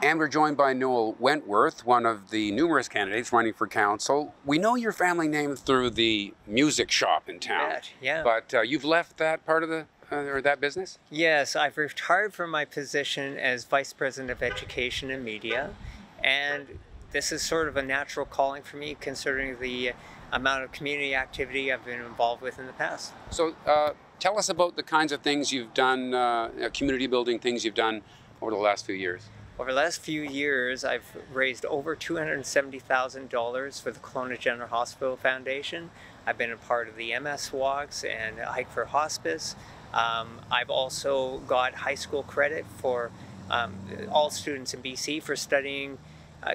And we're joined by Noel Wentworth, one of the numerous candidates running for council. We know your family name through the music shop in town. Yeah. But you've left that part of the or that business? Yes, I've retired from my position as Vice President of Education and Media, and this is sort of a natural calling for me considering the amount of community activity I've been involved with in the past. So tell us about the kinds of things you've done, community building things you've done over the last few years. Over the last few years, I've raised over $270,000 for the Kelowna General Hospital Foundation. I've been a part of the MS Walks and Hike for Hospice. I've also got high school credit for all students in BC for studying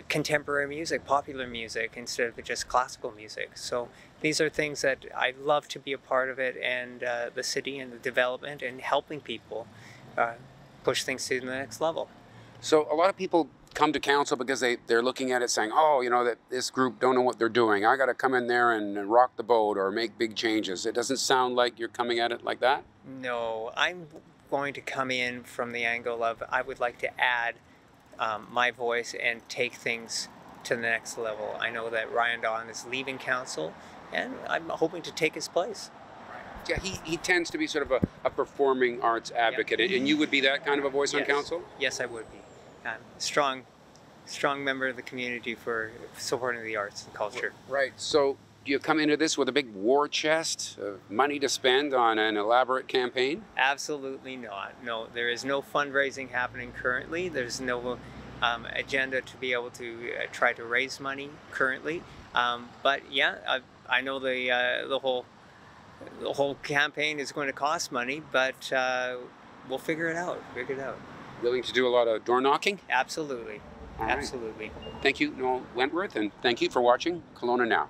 contemporary music, popular music, instead of just classical music. So these are things that I love to be a part of it, and the city and the development and helping people push things to the next level. So a lot of people come to council because they're looking at it saying, oh, you know, that this group don't know what they're doing. I got to come in there and rock the boat or make big changes. It doesn't sound like you're coming at it like that? No, I'm going to come in from the angle of I would like to add my voice and take things to the next level. I know that Ryan Donn is leaving council, and I'm hoping to take his place. Yeah, he tends to be sort of a performing arts advocate, Yeah. And you would be that kind of a voice on council? Yes, I would be. Strong member of the community for supporting the arts and culture. Right. So do you come into this with a big war chest of money to spend on an elaborate campaign? Absolutely not. No, there is no fundraising happening currently. There's no agenda to be able to try to raise money currently. But yeah, I know the whole campaign is going to cost money, but we'll figure it out. Willing to do a lot of door knocking? Absolutely. All right. Absolutely. Thank you, Noel Wentworth, and thank you for watching Kelowna Now.